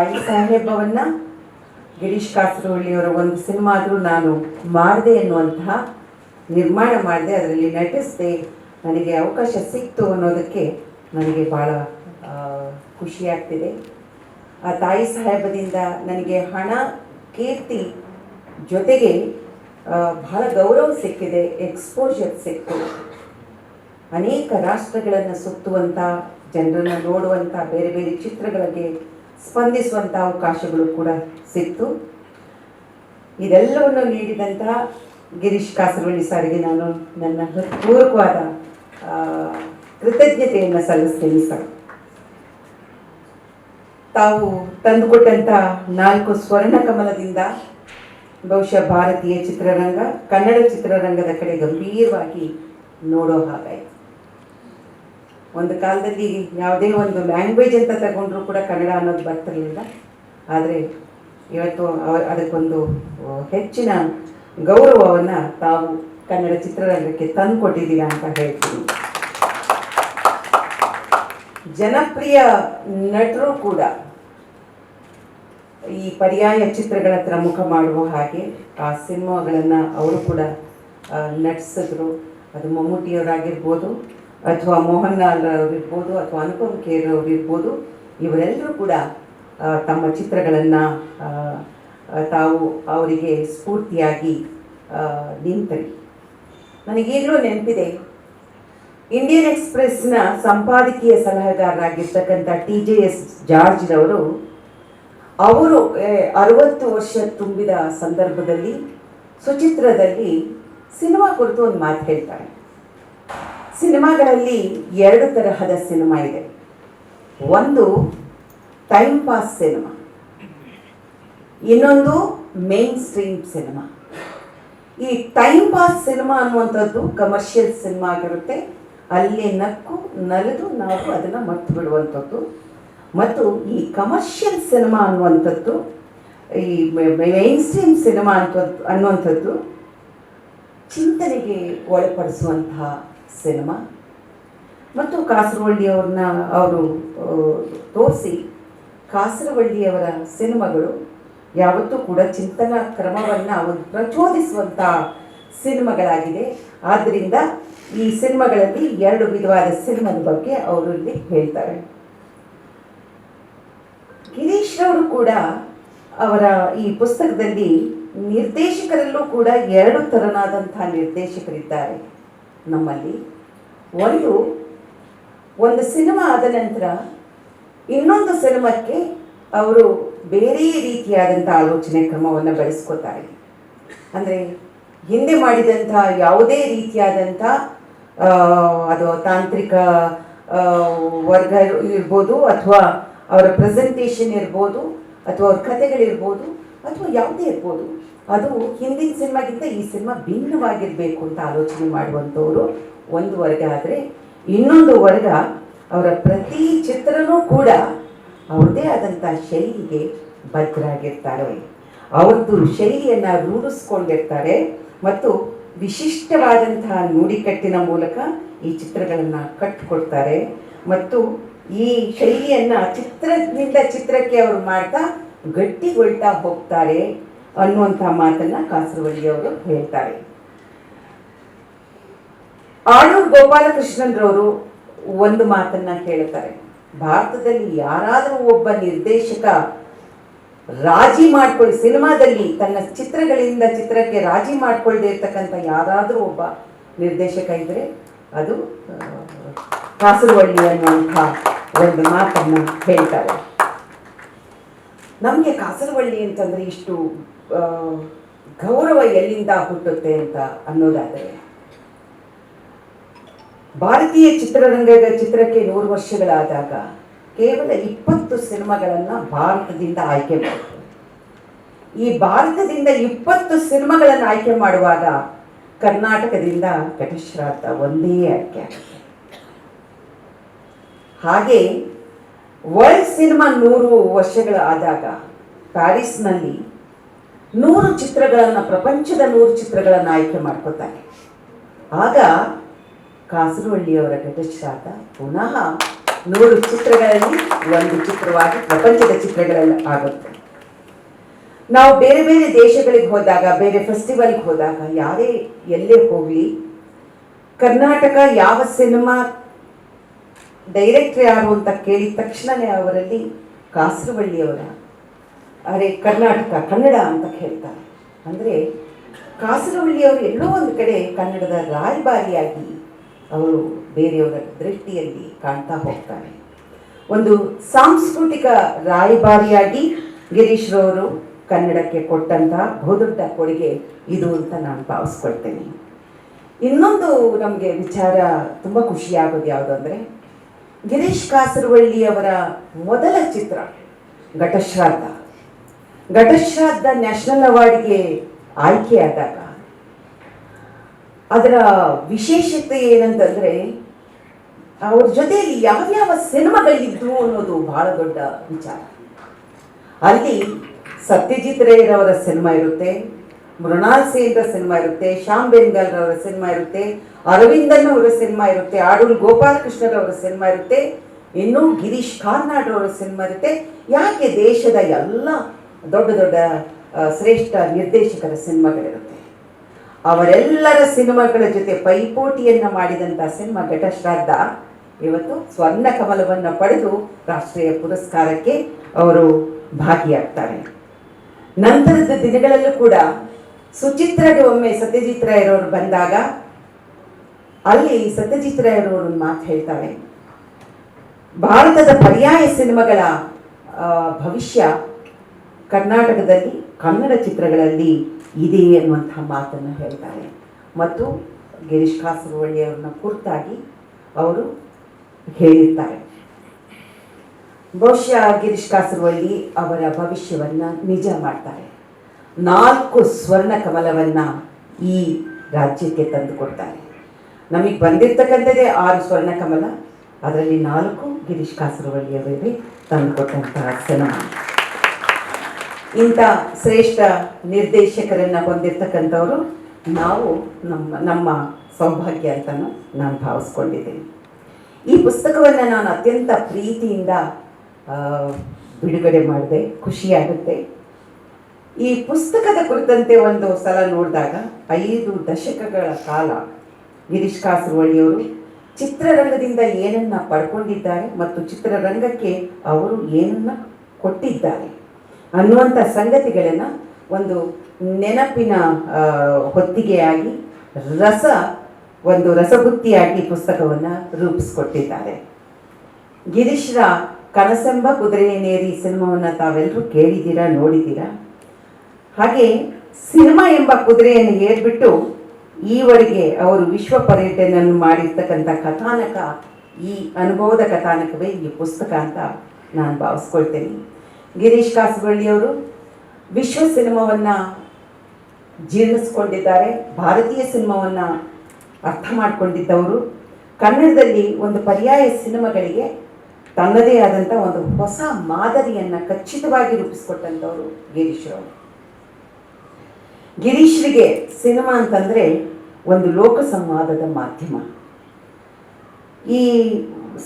ತಾಯಿ ಸಾಹೇಬವನ್ನ ಗಿರೀಶ್ ಕಾಸರವಳ್ಳಿಯವರ ಒಂದು ಸಿನಿಮಾ ಆದರೂ ನಾನು ಮಾಡಿದೆ ಎನ್ನುವಂತಹ ನಿರ್ಮಾಣ ಮಾಡಿದೆ, ಅದರಲ್ಲಿ ನಟಿಸಿದೆ, ನನಗೆ ಅವಕಾಶ ಸಿಕ್ತು ಅನ್ನೋದಕ್ಕೆ ನನಗೆ ಭಾಳ ಖುಷಿಯಾಗ್ತಿದೆ. ಆ ತಾಯಿ ಸಾಹೇಬದಿಂದ ನನಗೆ ಹಣ, ಕೀರ್ತಿ ಜೊತೆಗೆ ಬಹಳ ಗೌರವ ಸಿಕ್ಕಿದೆ, ಎಕ್ಸ್ಪೋಜರ್ ಸಿಕ್ತು. ಅನೇಕ ರಾಷ್ಟ್ರಗಳನ್ನು ಸುತ್ತುವಂಥ, ಜನರನ್ನು ನೋಡುವಂಥ, ಬೇರೆ ಬೇರೆ ಚಿತ್ರಗಳಿಗೆ ಸ್ಪಂದಿಸುವಂಥ ಅವಕಾಶಗಳು ಕೂಡ ಸಿಕ್ತು. ಇದೆಲ್ಲವನ್ನು ನೀಡಿದಂತಹ ಗಿರೀಶ್ ಕಾಸರವಳ್ಳಿ ಸಾರಿಗೆ ನಾನು ನನ್ನ ಹೃತ್ಪೂರ್ವಕವಾದ ಕೃತಜ್ಞತೆಯನ್ನು ಸಲ್ಲಿಸ್ತೀನಿ ಸರ್. ತಾವು ತಂದುಕೊಟ್ಟಂಥ 4 ಸ್ವರ್ಣ ಕಮಲದಿಂದ ಬಹುಶಃ ಭಾರತೀಯ ಚಿತ್ರರಂಗ, ಕನ್ನಡ ಚಿತ್ರರಂಗದ ಕಡೆ ಗಂಭೀರವಾಗಿ ನೋಡೋ ಹಾಗಾಯಿತು. ಒಂದು ಕಾಲದಲ್ಲಿ ಯಾವುದೇ ಒಂದು ಲ್ಯಾಂಗ್ವೇಜ್ ಅಂತ ತಗೊಂಡ್ರೂ ಕೂಡ ಕನ್ನಡ ಅನ್ನೋದು ಬರ್ತಿರಲಿಲ್ಲ. ಆದರೆ ಇವತ್ತು ಅದಕ್ಕೊಂದು ಹೆಚ್ಚಿನ ಗೌರವವನ್ನು ತಾವು ಕನ್ನಡ ಚಿತ್ರರಂಗಕ್ಕೆ ತಂದು ಕೊಟ್ಟಿದ್ದೀರಾ ಅಂತ ಹೇಳ್ತೀನಿ. ಜನಪ್ರಿಯ ನಟರು ಕೂಡ ಈ ಪರ್ಯಾಯ ಚಿತ್ರಗಳ ಹತ್ರ ಮುಖ ಮಾಡುವ ಹಾಗೆ ಆ ಸಿನಿಮಾಗಳನ್ನು ಅವರು ಕೂಡ ನಟಿಸಿದ್ರು. ಅದು ಮಮ್ಮೂಟಿಯವರಾಗಿರ್ಬೋದು, ಅಥವಾ ಮೋಹನ್ಲಾಲ್ ಅವರಿರ್ಬೋದು, ಅಥವಾ ಅನುಪಮ್ ಖೇರ್ ಅವರಿರ್ಬೋದು, ಇವರೆಲ್ಲರೂ ಕೂಡ ತಮ್ಮ ಚಿತ್ರಗಳನ್ನು ತಾವು ಅವರಿಗೆ ಸ್ಫೂರ್ತಿಯಾಗಿ ನಿಂತರು. ನನಗೀಗಲೂ ನೆನಪಿದೆ, ಇಂಡಿಯನ್ ಎಕ್ಸ್‌ಪ್ರೆಸ್ನ ಸಂಪಾದಕೀಯ ಸಲಹೆಗಾರರಾಗಿರ್ತಕ್ಕಂಥ TJS ಜಾರ್ಜ್ರವರು, ಅವರು 60 ವರ್ಷ ತುಂಬಿದ ಸಂದರ್ಭದಲ್ಲಿ ಸುಚಿತ್ರದಲ್ಲಿ ಸಿನಿಮಾ ಕುರಿತು ಒಂದು ಮಾತು ಹೇಳ್ತಾರೆ. ಸಿನಿಮಾಗಳಲ್ಲಿ 2 ತರಹದ ಸಿನಿಮಾ ಇದೆ. ಒಂದು ಟೈಮ್ ಪಾಸ್ ಸಿನಿಮಾ, ಇನ್ನೊಂದು ಮೇನ್ ಸ್ಟ್ರೀಮ್ ಸಿನಿಮಾ. ಈ ಟೈಮ್ ಪಾಸ್ ಸಿನಿಮಾ ಅನ್ನುವಂಥದ್ದು ಕಮರ್ಷಿಯಲ್ ಸಿನಿಮಾ ಆಗಿರುತ್ತೆ, ಅಲ್ಲಿ ನಕ್ಕು ನಲಿದು ನಾವು ಅದನ್ನು ಮರ್ತು ಬಿಡುವಂಥದ್ದು. ಮತ್ತು ಈ ಕಮರ್ಷಿಯಲ್ ಸಿನಿಮಾ ಅನ್ನುವಂಥದ್ದು, ಈ ಮೇನ್ ಸ್ಟ್ರೀಮ್ ಸಿನಿಮಾ ಅನ್ನುವಂಥದ್ದು ಚಿಂತನೆಗೆ ಒಳಪಡಿಸುವಂತಹ ಸಿನಿಮಾ. ಮತ್ತು ಕಾಸರವಳ್ಳಿಯವ್ರನ್ನ ಅವರು ತೋರಿಸಿ, ಕಾಸರವಳ್ಳಿಯವರ ಸಿನಿಮಾಗಳು ಯಾವತ್ತೂ ಕೂಡ ಚಿಂತನಾ ಕ್ರಮವನ್ನು ಒಂದು ಪ್ರಚೋದಿಸುವಂಥ ಸಿನಿಮಾಗಳಾಗಿದೆ. ಆದ್ದರಿಂದ ಈ ಸಿನಿಮಾಗಳಲ್ಲಿ 2 ವಿಧವಾದ ಸಿನಿಮಾದ ಬಗ್ಗೆ ಅವರು ಇಲ್ಲಿ ಹೇಳ್ತಾರೆ. ಗಿರೀಶ್ ಅವರು ಕೂಡ ಅವರ ಈ ಪುಸ್ತಕದಲ್ಲಿ ನಿರ್ದೇಶಕರಲ್ಲೂ ಕೂಡ 2 ಥರನಾದಂಥ ನಿರ್ದೇಶಕರಿದ್ದಾರೆ ನಮ್ಮಲ್ಲಿ. ಒಂದು ಸಿನಿಮಾ ಆದ ನಂತರ ಇನ್ನೊಂದು ಸಿನಿಮಾಕ್ಕೆ ಅವರು ಬೇರೆ ರೀತಿಯಾದಂಥ ಆಲೋಚನೆ ಕ್ರಮವನ್ನು ಬೆಳೆಸ್ಕೋತಾರೆ. ಅಂದರೆ ಹಿಂದೆ ಮಾಡಿದಂಥ ಯಾವುದೇ ರೀತಿಯಾದಂಥ ಅದು ತಾಂತ್ರಿಕ ವರ್ಗ ಇರ್ಬೋದು, ಅಥವಾ ಅವರ ಪ್ರೆಸೆಂಟೇಷನ್ ಇರ್ಬೋದು, ಅಥವಾ ಅವ್ರ ಕಥೆಗಳಿರ್ಬೋದು, ಅಥವಾ ಯಾವುದೇ ಇರ್ಬೋದು, ಅದು ಹಿಂದಿನ ಸಿನಿಮಾಗಿಂತ ಈ ಸಿನಿಮಾ ಭಿನ್ನವಾಗಿರಬೇಕು ಅಂತ ಆಲೋಚನೆ ಮಾಡುವಂಥವರು ಒಂದು ವರ್ಗ. ಆದರೆ ಇನ್ನೊಂದು ವರ್ಗ ಅವರ ಪ್ರತಿ ಚಿತ್ರನೂ ಕೂಡ ಅವ್ರದ್ದೇ ಆದಂಥ ಶೈಲಿಗೆ ಬದ್ಧರಾಗಿರ್ತಾರೆ. ಅವ್ರದ್ದು ಶೈಲಿಯನ್ನು ರೂಢಿಸ್ಕೊಂಡಿರ್ತಾರೆ ಮತ್ತು ವಿಶಿಷ್ಟವಾದಂತಹ ನುಡಿಕಟ್ಟಿನ ಮೂಲಕ ಈ ಚಿತ್ರಗಳನ್ನು ಕಟ್ಟಿಕೊಡ್ತಾರೆ. ಮತ್ತು ಈ ಶೈಲಿಯನ್ನು ಚಿತ್ರದಿಂದ ಚಿತ್ರಕ್ಕೆ ಅವರು ಮಾಡ್ತಾ ಗಟ್ಟಿಗೊಳ್ತಾ ಹೋಗ್ತಾರೆ ಅನ್ನುವಂಥ ಮಾತನ್ನು ಕಾಸರವಳ್ಳಿಯವರು ಹೇಳ್ತಾರೆ. ಆಳೂರು ಗೋಪಾಲಕೃಷ್ಣನ್ರವರು ಒಂದು ಮಾತನ್ನು ಹೇಳ್ತಾರೆ, ಭಾರತದಲ್ಲಿ ಯಾರಾದರೂ ಒಬ್ಬ ನಿರ್ದೇಶಕ ರಾಜಿ ಮಾಡ್ಕೊಳ್ಳಿ, ಸಿನಿಮಾದಲ್ಲಿ ತನ್ನ ಚಿತ್ರಗಳಿಂದ ಚಿತ್ರಕ್ಕೆ ರಾಜಿ ಮಾಡ್ಕೊಳ್ಳದೆ ಇರ್ತಕ್ಕಂಥ ಯಾರಾದರೂ ಒಬ್ಬ ನಿರ್ದೇಶಕ ಇದ್ದರೆ ಅದು ಕಾಸರವಳ್ಳಿ ಅನ್ನುವಂಥ ಒಂದು ಮಾತನ್ನು ಹೇಳ್ತಾರೆ. ನಮಗೆ ಕಾಸರವಳ್ಳಿ ಅಂತಂದರೆ ಇಷ್ಟು ಗೌರವ ಎಲ್ಲಿಂದ ಹುಟ್ಟುತ್ತೆ ಅಂತ ಅನ್ನೋದಾದರೆ, ಭಾರತೀಯ ಚಿತ್ರಕ್ಕೆ 100 ವರ್ಷಗಳಾದಾಗ ಕೇವಲ 20 ಸಿನಿಮಾಗಳನ್ನು ಭಾರತದಿಂದ ಆಯ್ಕೆ ಮಾಡಿತು. ಈ ಭಾರತದಿಂದ 20 ಸಿನಿಮಾಗಳನ್ನು ಆಯ್ಕೆ ಮಾಡುವಾಗ ಕರ್ನಾಟಕದಿಂದ ಘಟಶ್ರಾದ್ದ ಒಂದೇ ಆಯ್ಕೆ ಆಗುತ್ತೆ. ಹಾಗೆ ವರ್ಲ್ಡ್ ಸಿನಿಮಾ 100 ವರ್ಷಗಳಾದಾಗ ಪ್ಯಾರಿಸ್ನಲ್ಲಿ 100 ಚಿತ್ರಗಳನ್ನು, ಪ್ರಪಂಚದ 100 ಚಿತ್ರಗಳನ್ನು ಆಯ್ಕೆ ಮಾಡ್ಕೋತಾರೆ. ಆಗ ಕಾಸರವಳ್ಳಿಯವರ ಘಟಶ್ರಾದ್ದ ಪುನಃ 100 ಚಿತ್ರಗಳಲ್ಲಿ ಒಂದು ಚಿತ್ರವಾಗಿ ಪ್ರಪಂಚದ ಚಿತ್ರಗಳಲ್ಲಿ ಆಗುತ್ತೆ. ನಾವು ಬೇರೆ ಬೇರೆ ದೇಶಗಳಿಗೆ ಹೋದಾಗ, ಬೇರೆ ಫೆಸ್ಟಿವಲ್ಗೆ ಹೋದಾಗ, ಯಾರೇ ಎಲ್ಲೇ ಹೋಗಲಿ, ಕರ್ನಾಟಕ ಯಾವ ಸಿನಿಮಾ ಡೈರೆಕ್ಟರ್ ಯಾರು ಅಂತ ಕೇಳಿದ ತಕ್ಷಣವೇ ಅವರಲ್ಲಿ ಕಾಸರವಳ್ಳಿಯವರ ಅರೆ ಕರ್ನಾಟಕ ಕನ್ನಡ ಅಂತ ಹೇಳ್ತಾರೆ. ಅಂದರೆ ಕಾಸರವಳ್ಳಿಯವರು ಎಲ್ಲೋ ಒಂದು ಕಡೆ ಕನ್ನಡದ ರಾಯಭಾರಿಯಾಗಿ ಅವರು ಬೇರೆಯವರ ದೃಷ್ಟಿಯಲ್ಲಿ ಕಾಣ್ತಾ ಹೋಗ್ತಾರೆ. ಒಂದು ಸಾಂಸ್ಕೃತಿಕ ರಾಯಭಾರಿಯಾಗಿ ಗಿರೀಶ್ರವರು ಕನ್ನಡಕ್ಕೆ ಕೊಟ್ಟಂತಹ ಬಹುದೊಡ್ಡ ಕೊಡುಗೆ ಇದು ಅಂತ ನಾನು ಭಾವಿಸ್ಕೊಳ್ತೇನೆ. ಇನ್ನೊಂದು ನಮಗೆ ವಿಚಾರ ತುಂಬ ಖುಷಿಯಾಗೋದು ಯಾವುದು ಅಂದರೆ, ಗಿರೀಶ್ ಕಾಸರವಳ್ಳಿಯವರ ಮೊದಲ ಚಿತ್ರ ಘಟಶ್ರಾದ್ದ ನ್ಯಾಷನಲ್ ಅವಾರ್ಡ್ಗೆ ಆಯ್ಕೆಯಾದಾಗ ಅದರ ವಿಶೇಷತೆ ಏನಂತಂದರೆ, ಅವ್ರ ಜೊತೆಯಲ್ಲಿ ಯಾವ್ಯಾವ ಸಿನಿಮಾಗಳಿದ್ವು ಅನ್ನೋದು ಬಹಳ ದೊಡ್ಡ ವಿಚಾರ. ಅಲ್ಲಿ ಸತ್ಯಜಿತ್ ರೇಯವರ ಸಿನಿಮಾ ಇರುತ್ತೆ, ಮೃಣಾಲ್ ಸೇನ್ರ ಸಿನಿಮಾ ಇರುತ್ತೆ, ಶ್ಯಾಮ್ ಬೆನ್ಗಲ್ರವರ ಸಿನಿಮಾ ಇರುತ್ತೆ, ಅರವಿಂದನ್ ಅವರ ಸಿನಿಮಾ ಇರುತ್ತೆ, ಆಡೂರು ಗೋಪಾಲಕೃಷ್ಣರವರ ಸಿನಿಮಾ ಇರುತ್ತೆ, ಇನ್ನೂ ಗಿರೀಶ್ ಕಾರ್ನಾಡ್ರವರ ಸಿನಿಮಾ ಇರುತ್ತೆ. ಯಾಕೆ ದೇಶದ ಎಲ್ಲ ದೊಡ್ಡ ದೊಡ್ಡ ಶ್ರೇಷ್ಠ ನಿರ್ದೇಶಕರ ಸಿನಿಮಾಗಳಿರುತ್ತೆ. ಅವರೆಲ್ಲರ ಸಿನಿಮಾಗಳ ಜೊತೆ ಪೈಪೋಟಿಯನ್ನು ಮಾಡಿದಂಥ ಸಿನಿಮಾ ಘಟಶ್ರಾದ್ದ ಇವತ್ತು ಸ್ವರ್ಣ ಕಮಲವನ್ನು ಪಡೆದು ರಾಷ್ಟ್ರೀಯ ಪುರಸ್ಕಾರಕ್ಕೆ ಅವರು ಭಾಗಿಯಾಗ್ತಾರೆ. ನಂತರದ ದಿನಗಳಲ್ಲೂ ಕೂಡ ಸುಚಿತ್ರಾಗೆ ಒಮ್ಮೆ ಸತ್ಯಜಿತ್ ರಾಯರವರು ಬಂದಾಗ ಅಲ್ಲಿ ಸತ್ಯಜಿತ್ ರಾಯರವರು ಮಾತು ಹೇಳ್ತಾರೆ, ಭಾರತದ ಪರ್ಯಾಯ ಸಿನಿಮಾಗಳ ಭವಿಷ್ಯ ಕರ್ನಾಟಕದಲ್ಲಿ ಕನ್ನಡ ಚಿತ್ರಗಳಲ್ಲಿ ಇದೆ ಅನ್ನುವಂಥ ಮಾತನ್ನು ಹೇಳ್ತಾರೆ. ಮತ್ತು ಗಿರೀಶ್ ಕಾಸರವಳ್ಳಿಯವ್ರನ್ನ ಕುರಿತಾಗಿ ಅವರು ಹೇಳಿರ್ತಾರೆ. ಬಹುಶಃ ಗಿರೀಶ್ ಕಾಸರವಳ್ಳಿ ಅವರ ಭವಿಷ್ಯವನ್ನು ನಿಜ ಮಾಡ್ತಾರೆ. 4 ಸ್ವರ್ಣ ಕಮಲವನ್ನು ಈ ರಾಜ್ಯಕ್ಕೆ ತಂದು ಕೊಡ್ತಾರೆ. ನಮಗೆ ಬಂದಿರ್ತಕ್ಕಂಥದ್ದೇ 6 ಸ್ವರ್ಣ ಕಮಲ, ಅದರಲ್ಲಿ 4 ಗಿರೀಶ್ ಕಾಸರವಳ್ಳಿಯವರಿಗೆ ತಂದುಕೊಟ್ಟಂತಹ ಸಿನಿಮಾ. ಇಂಥ ಶ್ರೇಷ್ಠ ನಿರ್ದೇಶಕರನ್ನು ಹೊಂದಿರ್ತಕ್ಕಂಥವರು ನಾವು ನಮ್ಮ ಸೌಭಾಗ್ಯ ಅಂತ ನಾನು ಭಾವಿಸ್ಕೊಂಡಿದ್ದೀನಿ. ಈ ಪುಸ್ತಕವನ್ನು ನಾನು ಅತ್ಯಂತ ಪ್ರೀತಿಯಿಂದ ಬಿಡುಗಡೆ ಮಾಡಿದೆ, ಖುಷಿಯಾಗುತ್ತೆ. ಈ ಪುಸ್ತಕದ ಕುರಿತಂತೆ ಒಂದು ಸಲ ನೋಡಿದಾಗ 5 ದಶಕಗಳ ಕಾಲ ಗಿರೀಶ್ ಕಾಸರವಳ್ಳಿಯವರು ಚಿತ್ರರಂಗದಿಂದ ಏನನ್ನ ಪಡ್ಕೊಂಡಿದ್ದಾರೆ ಮತ್ತು ಚಿತ್ರರಂಗಕ್ಕೆ ಅವರು ಏನನ್ನ ಕೊಟ್ಟಿದ್ದಾರೆ ಅನ್ನುವಂಥ ಸಂಗತಿಗಳನ್ನು ಒಂದು ನೆನಪಿನ ಹೊತ್ತಿಗೆಯಾಗಿ ಒಂದು ರಸಬುತ್ತಿಯಾಗಿ ಪುಸ್ತಕವನ್ನು ರೂಪಿಸ್ಕೊಟ್ಟಿದ್ದಾರೆ. ಗಿರೀಶ್ರ ಕನಸೆಂಬ ಕುದುರೆಯನ್ನೇರಿ ಸಿನಿಮಾವನ್ನು ತಾವೆಲ್ಲರೂ ಕೇಳಿದ್ದೀರಾ, ನೋಡಿದ್ದೀರಾ. ಹಾಗೆ ಸಿನಿಮಾ ಎಂಬ ಕುದುರೆಯನ್ನು ಏರ್ಬಿಟ್ಟು ಈವರೆಗೆ ಅವರು ವಿಶ್ವ ಪರ್ಯಟನೆಯನ್ನು ಮಾಡಿರ್ತಕ್ಕಂಥ ಕಥಾನಕ, ಈ ಅನುಭವದ ಕಥಾನಕವೇ ಈ ಪುಸ್ತಕ ಅಂತ ನಾನು ಭಾವಿಸ್ಕೊಳ್ತೇನೆ. ಗಿರೀಶ್ ಕಾಸರವಳ್ಳಿಯವರು ವಿಶ್ವ ಸಿನಿಮಾವನ್ನು ಜೀರ್ಣಿಸ್ಕೊಂಡಿದ್ದಾರೆ, ಭಾರತೀಯ ಸಿನಿಮಾವನ್ನು ಅರ್ಥ ಮಾಡಿಕೊಂಡಿದ್ದವರು. ಕನ್ನಡದಲ್ಲಿ ಒಂದು ಪರ್ಯಾಯ ಸಿನಿಮಾಗಳಿಗೆ ತನ್ನದೇ ಆದಂಥ ಒಂದು ಹೊಸ ಮಾದರಿಯನ್ನು ಖಚಿತವಾಗಿ ರೂಪಿಸ್ಕೊಟ್ಟಂಥವರು ಗಿರೀಶ್ರವರು. ಗಿರೀಶ್ರಿಗೆ ಸಿನಿಮಾ ಅಂತಂದರೆ ಒಂದು ಲೋಕ ಸಂವಾದದ ಮಾಧ್ಯಮ. ಈ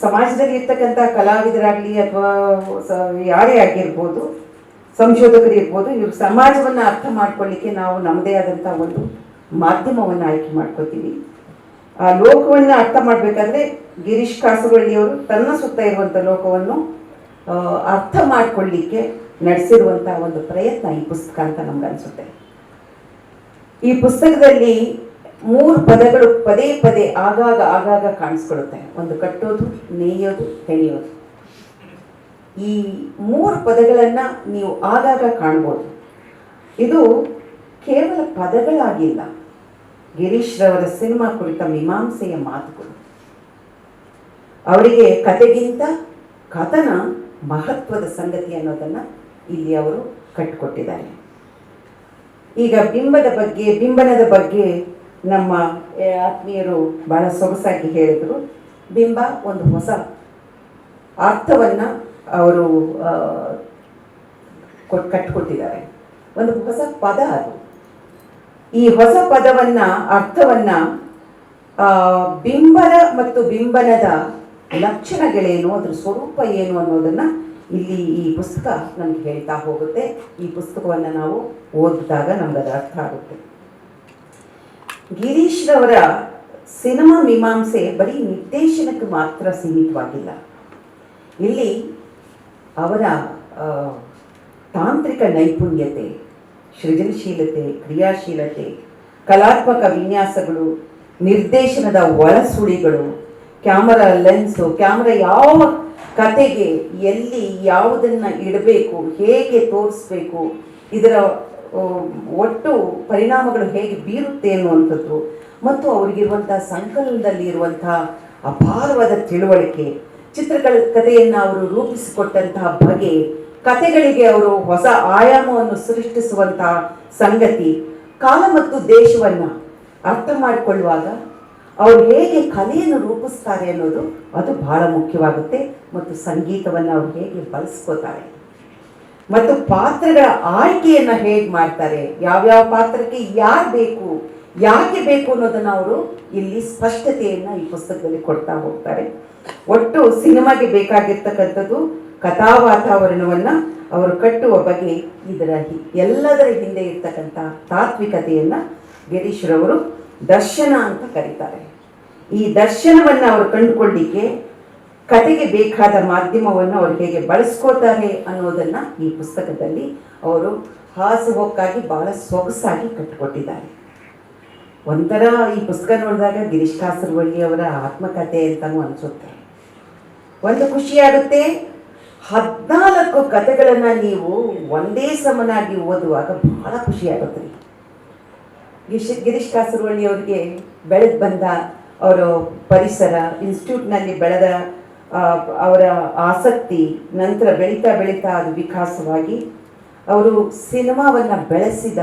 ಸಮಾಜದಲ್ಲಿ ಇರ್ತಕ್ಕಂಥ ಕಲಾವಿದರಾಗಲಿ ಅಥವಾ ಯಾರೇ ಆಗಿರ್ಬೋದು, ಸಂಶೋಧಕರು ಇರ್ಬೋದು, ಇವರು ಸಮಾಜವನ್ನು ಅರ್ಥ ಮಾಡ್ಕೊಳ್ಳಿಕ್ಕೆ ನಾವು ನಮ್ಮದೇ ಆದಂಥ ಒಂದು ಮಾಧ್ಯಮವನ್ನು ಆಯ್ಕೆ ಮಾಡ್ಕೋತೀವಿ. ಆ ಲೋಕವನ್ನು ಅರ್ಥ ಮಾಡಬೇಕಾದ್ರೆ ಗಿರೀಶ್ ಕಾಸರವಳ್ಳಿಯವರು ತನ್ನ ಸುತ್ತ ಇರುವಂಥ ಲೋಕವನ್ನು ಅರ್ಥ ಮಾಡಿಕೊಳ್ಳಿಕ್ಕೆ ನಡೆಸಿರುವಂಥ ಒಂದು ಪ್ರಯತ್ನ ಈ ಪುಸ್ತಕ ಅಂತ ನಮ್ಗೆ ಅನಿಸುತ್ತೆ. ಈ ಪುಸ್ತಕದಲ್ಲಿ 3 ಪದಗಳು ಪದೇ ಪದೇ ಆಗಾಗ ಕಾಣಿಸ್ಕೊಳ್ಳುತ್ತೆ. ಒಂದು ಕಟ್ಟೋದು, ನೇಯೋದು, ಹೆಣೆಯೋದು. ಈ 3 ಪದಗಳನ್ನು ನೀವು ಆಗಾಗ ಕಾಣ್ಬೋದು. ಇದು ಕೇವಲ ಪದಗಳಾಗಿಲ್ಲ, ಗಿರೀಶ್ ರವರ ಸಿನಿಮಾ ಕುರಿತ ಮೀಮಾಂಸೆಯ ಮಾತುಗಳು. ಅವರಿಗೆ ಕತೆಗಿಂತ ಕಥನ ಮಹತ್ವದ ಸಂಗತಿ ಅನ್ನೋದನ್ನು ಇಲ್ಲಿ ಅವರು ಕಟ್ಟಿಕೊಟ್ಟಿದ್ದಾರೆ. ಈಗ ಬಿಂಬನದ ಬಗ್ಗೆ ನಮ್ಮ ಆತ್ಮೀಯರು ಬಹಳ ಸೊಗಸಾಗಿ ಹೇಳಿದರು. ಬಿಂಬ ಒಂದು ಹೊಸ ಅರ್ಥವನ್ನು ಅವರು ಕಟ್ಟಿಕೊಟ್ಟಿದ್ದಾರೆ. ಒಂದು ಹೊಸ ಪದ ಅದು. ಈ ಹೊಸ ಪದವನ್ನು, ಅರ್ಥವನ್ನು ಬಿಂಬನ ಮತ್ತು ಬಿಂಬನದ ಲಕ್ಷಣಗಳೇನು, ಅದರ ಸ್ವರೂಪ ಏನು ಅನ್ನೋದನ್ನು ಇಲ್ಲಿ ಈ ಪುಸ್ತಕ ನಮಗೆ ಹೇಳ್ತಾ ಹೋಗುತ್ತೆ. ಈ ಪುಸ್ತಕವನ್ನು ನಾವು ಓದಿದಾಗ ನಮ್ಗೆ ಅದು ಅರ್ಥ ಆಗುತ್ತೆ. ಗಿರೀಶ್ರವರ ಸಿನಿಮಾ ಮೀಮಾಂಸೆ ಬರೀ ನಿರ್ದೇಶನಕ್ಕೆ ಮಾತ್ರ ಸೀಮಿತವಾಗಿಲ್ಲ. ಇಲ್ಲಿ ಅವರ ತಾಂತ್ರಿಕ ನೈಪುಣ್ಯತೆ, ಸೃಜನಶೀಲತೆ, ಕ್ರಿಯಾಶೀಲತೆ, ಕಲಾತ್ಮಕ ವಿನ್ಯಾಸಗಳು, ನಿರ್ದೇಶನದ ಒಳಸುಳಿಗಳು, ಕ್ಯಾಮರಾ ಲೆನ್ಸು, ಕ್ಯಾಮರಾ ಯಾವ ಕತೆಗೆ ಎಲ್ಲಿ ಯಾವುದನ್ನು ಇಡಬೇಕು, ಹೇಗೆ ತೋರಿಸ್ಬೇಕು, ಇದರ ಒಟ್ಟು ಪರಿಣಾಮಗಳು ಹೇಗೆ ಬೀರುತ್ತೆ ಅನ್ನುವಂಥದ್ದು, ಮತ್ತು ಅವರಿಗಿರುವಂಥ ಸಂಕಲನದಲ್ಲಿ ಇರುವಂಥ ಅಪಾರವಾದ ತಿಳುವಳಿಕೆ, ಕಥೆಯನ್ನು ಅವರು ರೂಪಿಸಿಕೊಟ್ಟಂತಹ ಬಗೆ, ಕಥೆಗಳಿಗೆ ಅವರು ಹೊಸ ಆಯಾಮವನ್ನು ಸೃಷ್ಟಿಸುವಂತಹ ಸಂಗತಿ, ಕಾಲ ಮತ್ತು ದೇಶವನ್ನು ಅರ್ಥ ಮಾಡಿಕೊಳ್ಳುವಾಗ ಅವರು ಹೇಗೆ ಕಲೆಯನ್ನು ರೂಪಿಸ್ತಾರೆ ಅನ್ನೋದು ಅದು ಬಹಳ ಮುಖ್ಯವಾಗುತ್ತೆ. ಮತ್ತು ಸಂಗೀತವನ್ನು ಅವ್ರು ಹೇಗೆ ಬಳಸ್ಕೋತಾರೆ, ಮತ್ತು ಪಾತ್ರಗಳ ಆಯ್ಕೆಯನ್ನು ಹೇಗೆ ಮಾಡ್ತಾರೆ, ಯಾವ್ಯಾವ ಪಾತ್ರಕ್ಕೆ ಯಾರು ಬೇಕು, ಯಾಕೆ ಬೇಕು ಅನ್ನೋದನ್ನು ಅವರು ಇಲ್ಲಿ ಸ್ಪಷ್ಟತೆಯನ್ನು ಈ ಪುಸ್ತಕದಲ್ಲಿ ಕೊಡ್ತಾ ಹೋಗ್ತಾರೆ. ಒಟ್ಟು ಸಿನಿಮಾಗೆ ಬೇಕಾಗಿರ್ತಕ್ಕಂಥದ್ದು ಕಥಾ ವಾತಾವರಣವನ್ನು ಅವರು ಕಟ್ಟುವ ಬಗೆ, ಎಲ್ಲದರ ಹಿಂದೆ ಇರ್ತಕ್ಕಂಥ ತಾತ್ವಿಕತೆಯನ್ನು ಗಿರೀಶ್ರವರು ದರ್ಶನ ಅಂತ ಕರೀತಾರೆ. ಈ ದರ್ಶನವನ್ನು ಅವರು ಕಂಡುಕೊಳ್ಳಿಕ್ಕೆ ಕತೆಗೆ ಬೇಕಾದ ಮಾಧ್ಯಮವನ್ನು ಅವರು ಹೇಗೆ ಬಳಸ್ಕೋತಾರೆ ಅನ್ನೋದನ್ನು ಈ ಪುಸ್ತಕದಲ್ಲಿ ಅವರು ಹಾಸುಹೊಕ್ಕಾಗಿ ಬಹಳ ಸೊಗಸಾಗಿ ಕಟ್ಟಿಕೊಟ್ಟಿದ್ದಾರೆ. ಒಂಥರ ಈ ಪುಸ್ತಕ ನೋಡಿದಾಗ ಗಿರೀಶ್ ಕಾಸರವಳ್ಳಿ ಅವರ ಆತ್ಮಕಥೆ ಅಂತಲೂ ಅನಿಸುತ್ತೆ. ಒಂದು ಖುಷಿಯಾಗುತ್ತೆ, 14 ಕಥೆಗಳನ್ನು ನೀವು ಒಂದೇ ಸಮನಾಗಿ ಓದುವಾಗ ಬಹಳ ಖುಷಿಯಾಗುತ್ತೆ. ಗಿರೀಶ್ ಕಾಸರವಳ್ಳಿ ಅವರಿಗೆ ಬೆಳೆದು ಬಂದ ಅವರ ಪರಿಸರ, ಇನ್ಸ್ಟಿಟ್ಯೂಟ್ನಲ್ಲಿ ಬೆಳೆದ ಅವರ ಆಸಕ್ತಿ, ನಂತರ ಬೆಳೀತಾ ಬೆಳೀತಾ ಅದು ವಿಕಾಸವಾಗಿ ಅವರು ಸಿನಿಮಾವನ್ನು ಬೆಳೆಸಿದ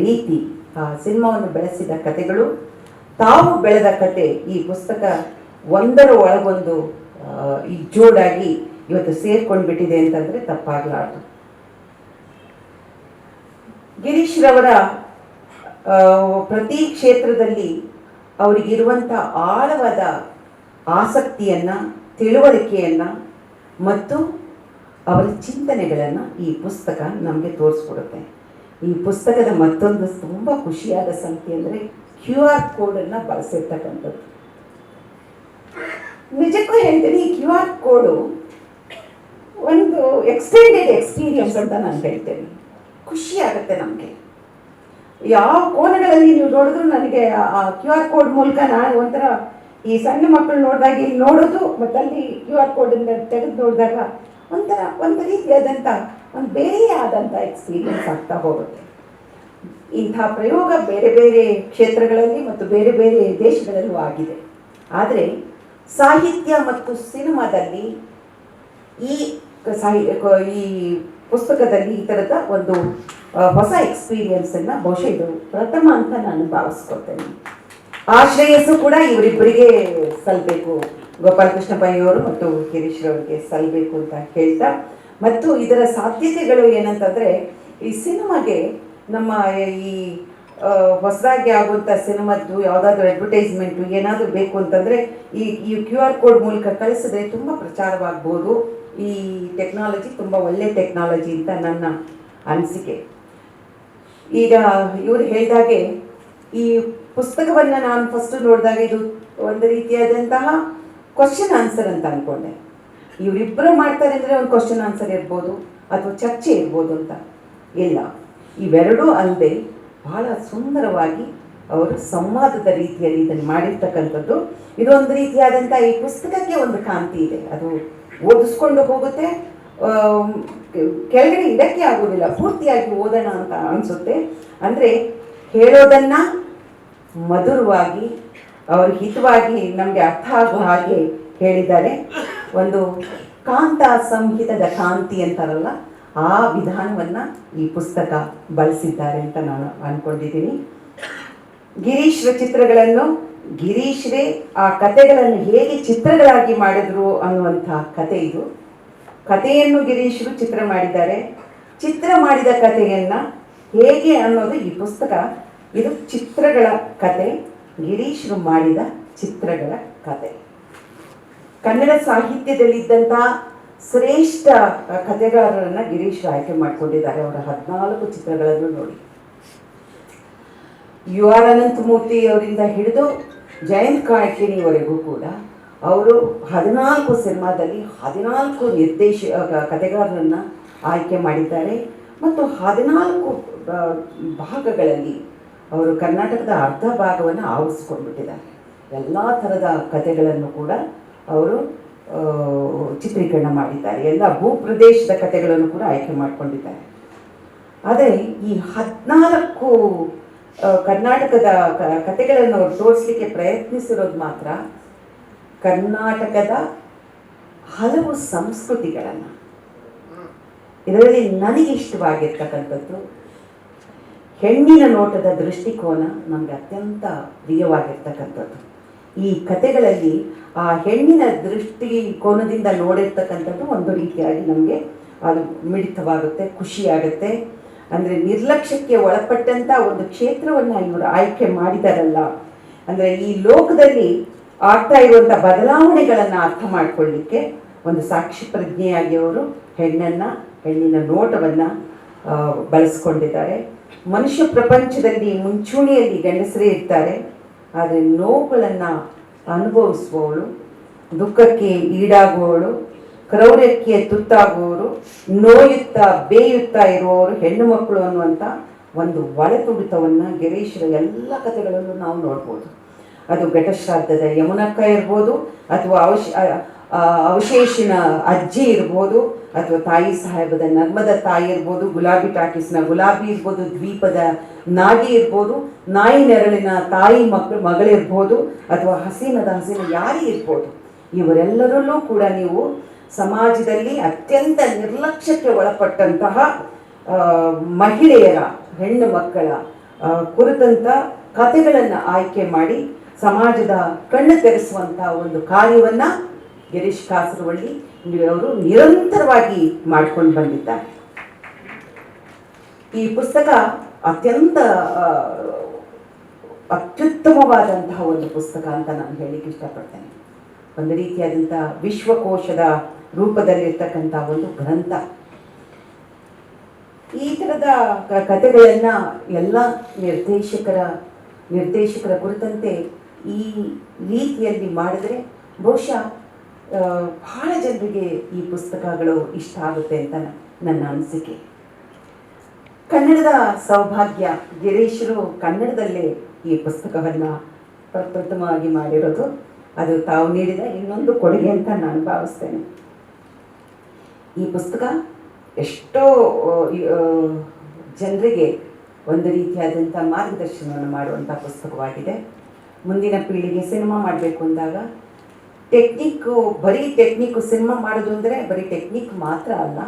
ರೀತಿ, ಆ ಸಿನಿಮಾವನ್ನು ಬೆಳೆಸಿದ ಕಥೆಗಳು, ತಾವು ಬೆಳೆದ ಕತೆ, ಈ ಪುಸ್ತಕ ಒಂದರ ಒಳಗೊಂದು ಈ ಜೋಡಾಗಿ ಇವತ್ತು ಸೇರ್ಕೊಂಡು ಬಿಟ್ಟಿದೆ ಅಂತಂದರೆ ತಪ್ಪಾಗಲಾರದು. ಗಿರೀಶ್ರವರ ಪ್ರತಿ ಕ್ಷೇತ್ರದಲ್ಲಿ ಅವರಿಗಿರುವಂಥ ಆಳವಾದ ಆಸಕ್ತಿಯನ್ನು, ತಿಳುವಳಿಕೆಯನ್ನು ಮತ್ತು ಅವರ ಚಿಂತನೆಗಳನ್ನು ಈ ಪುಸ್ತಕ ನಮಗೆ ತೋರಿಸ್ಕೊಡುತ್ತೆ. ಈ ಪುಸ್ತಕದ ಮತ್ತೊಂದು ತುಂಬ ಖುಷಿಯಾದ ಸಂಗತಿ ಅಂದರೆ QR ಕೋಡನ್ನು ಬಳಸಿರ್ತಕ್ಕಂಥದ್ದು. ನಿಜಕ್ಕೂ ಹೇಳ್ತೀನಿ, ಈ QR ಕೋಡು ಒಂದು ಎಕ್ಸ್ಟೆಂಡೆಡ್ ಎಕ್ಸ್ಪೀರಿಯನ್ಸ್ ಅಂತ ನಾನು ಹೇಳ್ತೇನೆ. ಖುಷಿ ಆಗುತ್ತೆ ನಮಗೆ. ಯಾವ ಕೋಣಗಳಲ್ಲಿ ನೀವು ನೋಡಿದ್ರು ನನಗೆ ಆ QR ಕೋಡ್ ಮೂಲಕ ನಾನು ಒಂಥರ ಈ ಸಣ್ಣ ಮಕ್ಕಳು ನೋಡಿದಾಗ ಇಲ್ಲಿ ನೋಡೋದು ಮತ್ತು ಅಲ್ಲಿ QR ಕೋಡನ್ನು ತೆಗೆದು ನೋಡಿದಾಗ ಒಂದು ರೀತಿಯಾದಂಥ ಒಂದು ಬೇರೆ ಆದಂಥ ಎಕ್ಸ್ಪೀರಿಯನ್ಸ್ ಆಗ್ತಾ ಹೋಗುತ್ತೆ. ಇಂಥ ಪ್ರಯೋಗ ಬೇರೆ ಬೇರೆ ಕ್ಷೇತ್ರಗಳಲ್ಲಿ ಮತ್ತು ಬೇರೆ ಬೇರೆ ದೇಶಗಳಲ್ಲೂ ಆಗಿದೆ. ಆದರೆ ಸಾಹಿತ್ಯ ಮತ್ತು ಸಿನಿಮಾದಲ್ಲಿ ಈ ಪುಸ್ತಕದಲ್ಲಿ ಈ ಥರದ ಒಂದು ಹೊಸ ಎಕ್ಸ್ಪೀರಿಯನ್ಸನ್ನು ಬಹುಶಃ ಇದು ಪ್ರಥಮ ಅಂತ ನಾನು ಭಾವಿಸ್ಕೊಳ್ತೇನೆ. ಆ ಶ್ರೇಯಸ್ಸು ಕೂಡ ಇವರಿಬ್ಬರಿಗೆ ಸಲ್ಲಬೇಕು, ಗೋಪಾಲಕೃಷ್ಣ ಪೈ ಅವರು ಮತ್ತು ಗಿರೀಶ್ರವರಿಗೆ ಸಲ್ಲಬೇಕು ಅಂತ ಹೇಳ್ತಾ, ಮತ್ತು ಇದರ ಸಾಧ್ಯತೆಗಳು ಏನಂತಂದರೆ, ಈ ಸಿನಿಮಾಗೆ ನಮ್ಮ ಈ ಹೊಸದಾಗಿ ಆಗುವಂಥ ಸಿನಿಮಾದ್ದು ಯಾವುದಾದ್ರೂ ಅಡ್ವರ್ಟೈಸ್ಮೆಂಟು ಏನಾದರೂ ಬೇಕು ಅಂತಂದರೆ ಈ QR ಕೋಡ್ ಮೂಲಕ ಕಳಿಸಿದ್ರೆ ತುಂಬ ಪ್ರಚಾರವಾಗ್ಬೋದು. ಈ ಟೆಕ್ನಾಲಜಿ ತುಂಬ ಒಳ್ಳೆಯ ಟೆಕ್ನಾಲಜಿ ಅಂತ ನನ್ನ ಅನಿಸಿಕೆ. ಈಗ ಇವರು ಹೇಳಿದಾಗೆ ಈ ಪುಸ್ತಕವನ್ನು ನಾನು ಫಸ್ಟು ನೋಡಿದಾಗ ಇದು ಒಂದು ರೀತಿಯಾದಂತಹ ಕ್ವಶನ್ ಆನ್ಸರ್ ಅಂತ ಅಂದ್ಕೊಂಡೆ. ಇವರಿಬ್ಬರು ಮಾಡ್ತಾರೆ ಅಂದರೆ ಒಂದು ಕ್ವಶನ್ ಆನ್ಸರ್ ಇರ್ಬೋದು ಅಥವಾ ಚರ್ಚೆ ಇರ್ಬೋದು ಅಂತ. ಇಲ್ಲ, ಇವೆರಡೂ ಅಲ್ಲದೆ ಬಹಳ ಸುಂದರವಾಗಿ ಅವರು ಸಂವಾದದ ರೀತಿಯಲ್ಲಿ ಇದನ್ನು ಮಾಡಿರ್ತಕ್ಕಂಥದ್ದು. ಇದೊಂದು ರೀತಿಯಾದಂಥ ಈ ಪುಸ್ತಕಕ್ಕೆ ಒಂದು ಕಾಂತಿ ಇದೆ. ಅದು ಓದಿಸ್ಕೊಂಡು ಹೋಗುತ್ತೆ, ಕೆಳಗಡೆ ಇಡಕ್ಕೆ ಆಗೋದಿಲ್ಲ, ಪೂರ್ತಿಯಾಗಿ ಓದೋಣ ಅಂತ ಅನಿಸುತ್ತೆ. ಅಂದರೆ ಹೇಳೋದನ್ನು ಮಧುರವಾಗಿ, ಅವರು ಹಿತವಾಗಿ ನಮಗೆ ಅರ್ಥ ಆಗೋ ಹಾಗೆ ಹೇಳಿದ್ದಾರೆ. ಒಂದು ಕಾಂತ ಸಂಹಿತದ ಕಾಂತಿ ಅಂತಾರಲ್ಲ, ಆ ವಿಧಾನವನ್ನು ಈ ಪುಸ್ತಕ ಬಳಸಿದ್ದಾರೆ ಅಂತ ನಾನು ಅಂದ್ಕೊಂಡಿದ್ದೀನಿ. ಗಿರೀಶ್ರ ಚಿತ್ರಗಳನ್ನು ಗಿರೀಶ್ರೇ ಆ ಕಥೆಗಳನ್ನು ಹೇಗೆ ಚಿತ್ರಗಳಾಗಿ ಮಾಡಿದ್ರು ಅನ್ನುವಂಥ ಕತೆ ಇದು. ಕಥೆಯನ್ನು ಗಿರೀಶ್ರು ಚಿತ್ರ ಮಾಡಿದ್ದಾರೆ, ಚಿತ್ರ ಮಾಡಿದ ಕಥೆಯನ್ನು ಹೇಗೆ ಅನ್ನೋದು ಈ ಪುಸ್ತಕ. ಇದು ಚಿತ್ರಗಳ ಕತೆ, ಗಿರೀಶ್ರು ಮಾಡಿದ ಚಿತ್ರಗಳ ಕತೆ. ಕನ್ನಡ ಸಾಹಿತ್ಯದಲ್ಲಿದ್ದಂಥ ಶ್ರೇಷ್ಠ ಕಥೆಗಾರರನ್ನು ಗಿರೀಶ್ ಆಯ್ಕೆ ಮಾಡಿಕೊಂಡಿದ್ದಾರೆ. ಅವರ 14 ಚಿತ್ರಗಳನ್ನು ನೋಡಿ. ಯು ಆರ್ ಅನಂತಮೂರ್ತಿ ಅವರಿಂದ ಹಿಡಿದು ಜಯಂತ್ ಕಾಯ್ಕಿಣಿವರೆಗೂ ಕೂಡ ಅವರು 14 ಸಿನಿಮಾದಲ್ಲಿ 14 ಕಥೆಗಾರರನ್ನು ಆಯ್ಕೆ ಮಾಡಿದ್ದಾರೆ. ಮತ್ತು 14 ಭಾಗಗಳಲ್ಲಿ ಅವರು ಕರ್ನಾಟಕದ ಅರ್ಧ ಭಾಗವನ್ನು ಆವರಿಸ್ಕೊಂಡ್ಬಿಟ್ಟಿದ್ದಾರೆ. ಎಲ್ಲ ಥರದ ಕಥೆಗಳನ್ನು ಕೂಡ ಅವರು ಚಿತ್ರೀಕರಣ ಮಾಡಿದ್ದಾರೆ. ಎಲ್ಲ ಭೂಪ್ರದೇಶದ ಕಥೆಗಳನ್ನು ಕೂಡ ಆಯ್ಕೆ ಮಾಡಿಕೊಂಡಿದ್ದಾರೆ. ಆದರೆ ಈ 14 ಕರ್ನಾಟಕದ ಕಥೆಗಳನ್ನು ಅವರು ತೋರಿಸಲಿಕ್ಕೆ ಪ್ರಯತ್ನಿಸಿರೋದು ಮಾತ್ರ ಕರ್ನಾಟಕದ ಹಲವು ಸಂಸ್ಕೃತಿಗಳನ್ನು. ಇದರಲ್ಲಿ ನನಗೆ ಇಷ್ಟವಾಗಿರ್ತಕ್ಕಂಥದ್ದು ಹೆಣ್ಣಿನ ನೋಟದ ದೃಷ್ಟಿಕೋನ ನಮಗೆ ಅತ್ಯಂತ ಪ್ರಿಯವಾಗಿರ್ತಕ್ಕಂಥದ್ದು. ಈ ಕಥೆಗಳಲ್ಲಿ ಆ ಹೆಣ್ಣಿನ ದೃಷ್ಟಿಕೋನದಿಂದ ನೋಡಿರ್ತಕ್ಕಂಥದ್ದು ಒಂದು ರೀತಿಯಾಗಿ ನಮಗೆ ಅದು ಮಿಡಿತವಾಗುತ್ತೆ, ಖುಷಿಯಾಗುತ್ತೆ. ಅಂದರೆ ನಿರ್ಲಕ್ಷ್ಯಕ್ಕೆ ಒಳಪಟ್ಟಂಥ ಒಂದು ಕ್ಷೇತ್ರವನ್ನು ಇವರು ಆಯ್ಕೆ ಮಾಡಿದಾರಲ್ಲ, ಅಂದರೆ ಈ ಲೋಕದಲ್ಲಿ ಆಗ್ತಾ ಇರುವಂಥ ಬದಲಾವಣೆಗಳನ್ನು ಅರ್ಥ ಮಾಡಿಕೊಳ್ಳಿಕ್ಕೆ ಒಂದು ಸಾಕ್ಷಿ ಪ್ರಜ್ಞೆಯಾಗಿ ಅವರು ಹೆಣ್ಣಿನ ನೋಟವನ್ನು ಬಳಸ್ಕೊಂಡಿದ್ದಾರೆ. ಮನುಷ್ಯ ಪ್ರಪಂಚದಲ್ಲಿ ಮುಂಚೂಣಿಯಲ್ಲಿ ಗಂಡಸರೇ ಇರ್ತಾರೆ, ಆದರೆ ನೋವುಗಳನ್ನು ಅನುಭವಿಸುವವಳು, ದುಃಖಕ್ಕೆ ಈಡಾಗುವವಳು, ಕ್ರೌರ್ಯಕ್ಕೆ ತುತ್ತಾಗುವವರು, ನೋಯುತ್ತಾ ಬೇಯುತ್ತಾ ಇರುವವರು ಹೆಣ್ಣು ಮಕ್ಕಳು ಅನ್ನುವಂಥ ಒಂದು ಒಳತುಡಿತವನ್ನು ಗಿರೀಶ್ರ ಎಲ್ಲ ಕಥೆಗಳಲ್ಲೂ ನಾವು ನೋಡ್ಬೋದು. ಅದು ಘಟಶ್ರಾದ್ದದ ಯಮುನಕ್ಕ ಇರ್ಬೋದು, ಅಥವಾ ಅವಶೇಷಿನ ಅಜ್ಜಿ ಇರ್ಬೋದು, ಅಥವಾ ತಾಯಿ ಸಾಹೇಬದ ನರ್ಮದ ತಾಯಿ ಇರ್ಬೋದು, ಗುಲಾಬಿ ಟಾಕೀಸ್ನ ಗುಲಾಬಿ ಇರ್ಬೋದು, ದ್ವೀಪದ ನಾಗಿ ಇರ್ಬೋದು, ನಾಯಿ ನೆರಳಿನ ತಾಯಿ ಮಗಳಿರ್ಬೋದು, ಅಥವಾ ಹಸೀನ ಯಾರೇ ಇರ್ಬೋದು. ಇವರೆಲ್ಲರಲ್ಲೂ ಕೂಡ ನೀವು ಸಮಾಜದಲ್ಲಿ ಅತ್ಯಂತ ನಿರ್ಲಕ್ಷ್ಯಕ್ಕೆ ಒಳಪಟ್ಟಂತಹ ಮಹಿಳೆಯರ, ಹೆಣ್ಣು ಮಕ್ಕಳ ಕುರಿತಂಥ ಕಥೆಗಳನ್ನು ಆಯ್ಕೆ ಮಾಡಿ ಸಮಾಜದ ಕಣ್ಣು ತೆರೆಸುವಂಥ ಒಂದು ಕಾರ್ಯವನ್ನು ಗಿರೀಶ್ ಕಾಸರವಳ್ಳಿ ಅವರು ನಿರಂತರವಾಗಿ ಮಾಡ್ಕೊಂಡು ಬಂದಿದ್ದಾರೆ. ಈ ಪುಸ್ತಕ ಅತ್ಯುತ್ತಮವಾದಂತಹ ಒಂದು ಪುಸ್ತಕ ಅಂತ ನಾನು ಹೇಳಲಿಕ್ಕೆ ಇಷ್ಟಪಡ್ತೇನೆ. ಒಂದು ರೀತಿಯಾದಂಥ ವಿಶ್ವಕೋಶದ ರೂಪದಲ್ಲಿರ್ತಕ್ಕಂಥ ಒಂದು ಗ್ರಂಥ. ಈ ಥರದ ಕಥೆಗಳನ್ನು ಎಲ್ಲ ನಿರ್ದೇಶಕರ ಕುರಿತಂತೆ ಈ ರೀತಿಯಲ್ಲಿ ಮಾಡಿದರೆ ಬಹುಶಃ ಬಹಳ ಜನರಿಗೆ ಈ ಪುಸ್ತಕಗಳು ಇಷ್ಟ ಆಗುತ್ತೆ ಅಂತ ನನ್ನ ಅನಿಸಿಕೆ. ಕನ್ನಡದ ಸೌಭಾಗ್ಯ, ಗಿರೀಶರು ಕನ್ನಡದಲ್ಲೇ ಈ ಪುಸ್ತಕವನ್ನು ಪ್ರಪ್ರಥಮವಾಗಿ ಮಾಡಿರೋದು. ಅದು ತಾವು ನೀಡಿದ ಇನ್ನೊಂದು ಕೊಡುಗೆ ಅಂತ ನಾನು ಭಾವಿಸ್ತೇನೆ. ಈ ಪುಸ್ತಕ ಎಷ್ಟೋ ಜನರಿಗೆ ಒಂದು ರೀತಿಯಾದಂಥ ಮಾರ್ಗದರ್ಶನವನ್ನು ಮಾಡುವಂಥ ಪುಸ್ತಕವಾಗಿದೆ. ಮುಂದಿನ ಪೀಳಿಗೆ ಸಿನಿಮಾ ಮಾಡಬೇಕು ಅಂದಾಗ ಬರೀ ಟೆಕ್ನಿಕ್ಕು ಸಿನಿಮಾ ಮಾಡೋದು ಅಂದರೆ ಬರೀ ಟೆಕ್ನಿಕ್ ಮಾತ್ರ ಅಲ್ಲ,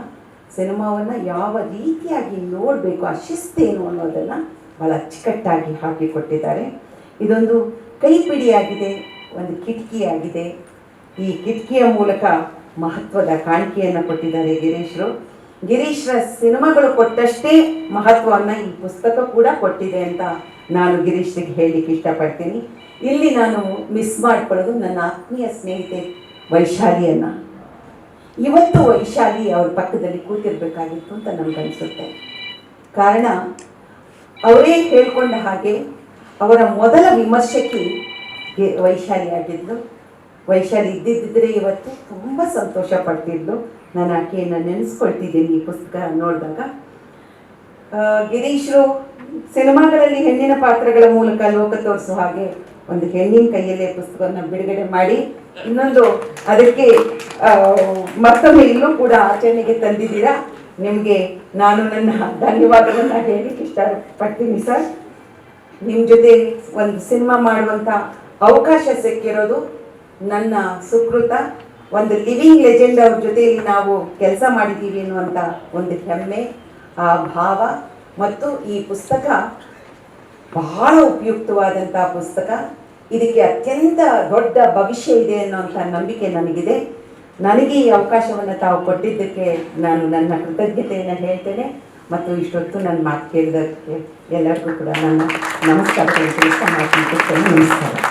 ಸಿನಿಮಾವನ್ನು ಯಾವ ರೀತಿಯಾಗಿ ನೋಡಬೇಕು, ಆ ಶಿಸ್ತೇನು ಅನ್ನೋದನ್ನು ಭಾಳ ಅಚ್ಚುಕಟ್ಟಾಗಿ ಹಾಕಿಕೊಟ್ಟಿದ್ದಾರೆ. ಇದೊಂದು ಕೈಪಿಡಿಯಾಗಿದೆ, ಒಂದು ಕಿಟಕಿಯಾಗಿದೆ. ಈ ಕಿಟಕಿಯ ಮೂಲಕ ಮಹತ್ವದ ಕಾಣಿಕೆಯನ್ನು ಕೊಟ್ಟಿದ್ದಾರೆ ಗಿರೀಶ್ರ ಸಿನಿಮಾಗಳು ಕೊಟ್ಟಷ್ಟೇ ಮಹತ್ವವನ್ನು ಈ ಪುಸ್ತಕ ಕೂಡ ಕೊಟ್ಟಿದೆ ಅಂತ ನಾನು ಗಿರೀಶ್ರಿಗೆ ಹೇಳಲಿಕ್ಕೆ ಇಷ್ಟಪಡ್ತೀನಿ. ಇಲ್ಲಿ ನಾನು ಮಿಸ್ ಮಾಡ್ಕೊಳ್ಳೋದು ನನ್ನ ಆತ್ಮೀಯ ಸ್ನೇಹಿತೆ ವೈಶಾಲಿಯನ್ನು. ಇವತ್ತು ವೈಶಾಲಿ ಅವ್ರ ಪಕ್ಕದಲ್ಲಿ ಕೂತಿರ್ಬೇಕಾಗಿತ್ತು ಅಂತ ನಮಗನ್ಸುತ್ತೆ. ಕಾರಣ ಅವರೇ ಹೇಳ್ಕೊಂಡ ಹಾಗೆ ಅವರ ಮೊದಲ ವಿಮರ್ಶಕಿ ವೈಶಾಲಿ ಆಗಿದ್ದು. ವೈಶಾಲಿ ಇದ್ದಿದ್ದರೆ ಇವತ್ತು ತುಂಬ ಸಂತೋಷ ಪಡ್ತಿದ್ಲು. ನಾನು ಆಕೆಯನ್ನು ನೆನೆಸ್ಕೊಳ್ತಿದ್ದೀನಿ ಈ ಪುಸ್ತಕ ನೋಡಿದಾಗ. ಗಿರೀಶ್ರು ಸಿನಿಮಾಗಳಲ್ಲಿ ಹೆಣ್ಣಿನ ಪಾತ್ರಗಳ ಮೂಲಕ ಲೋಕ ತೋರಿಸುವ ಹಾಗೆ ಒಂದು ಹೆಣ್ಣಿನ ಕೈಯಲ್ಲೇ ಪುಸ್ತಕವನ್ನು ಬಿಡುಗಡೆ ಮಾಡಿ ಇನ್ನೊಂದು ಅದಕ್ಕೆ ಮತ್ತೊಮ್ಮೆ ಇಲ್ಲೂ ಕೂಡ ಆಚರಣೆಗೆ ತಂದಿದ್ದೀರಾ. ನಿಮಗೆ ನಾನು ನನ್ನ ಧನ್ಯವಾದವನ್ನು ಹೇಳಲಿಕ್ಕೆ ಇಷ್ಟಪಡ್ತೀನಿ ಸರ್. ನಿಮ್ಮ ಜೊತೆ ಒಂದು ಸಿನಿಮಾ ಮಾಡುವಂಥ ಅವಕಾಶ ಸಿಕ್ಕಿರೋದು ನನ್ನ ಸುಕೃತ. ಒಂದು ಲಿವಿಂಗ್ ಲೆಜೆಂಡ್ ಅವ್ರ ಜೊತೆಯಲ್ಲಿ ನಾವು ಕೆಲಸ ಮಾಡಿದ್ದೀವಿ ಅನ್ನುವಂಥ ಒಂದು ಹೆಮ್ಮೆ, ಆ ಭಾವ. ಮತ್ತು ಈ ಪುಸ್ತಕ ಬಹಳ ಉಪಯುಕ್ತವಾದಂಥ ಪುಸ್ತಕ. ಇದಕ್ಕೆ ಅತ್ಯಂತ ದೊಡ್ಡ ಭವಿಷ್ಯ ಇದೆ ಅನ್ನೋಂಥ ನಂಬಿಕೆ ನನಗಿದೆ. ನನಗೆ ಈ ಅವಕಾಶವನ್ನು ತಾವು ಕೊಟ್ಟಿದ್ದಕ್ಕೆ ನಾನು ನನ್ನ ಕೃತಜ್ಞತೆಯನ್ನು ಹೇಳ್ತೇನೆ. ಮತ್ತು ಇಷ್ಟೊತ್ತು ನನ್ನ ಮಾತು ಕೇಳಿದ್ದಕ್ಕೆ ಎಲ್ಲರಿಗೂ ಕೂಡ ನಾನು ನಮಸ್ಕಾರಗಳನ್ನು ತಿಳಿಸ್ತಾ ಮಾತನಾಡ್ತೇನೆ. ನಮಸ್ಕಾರ.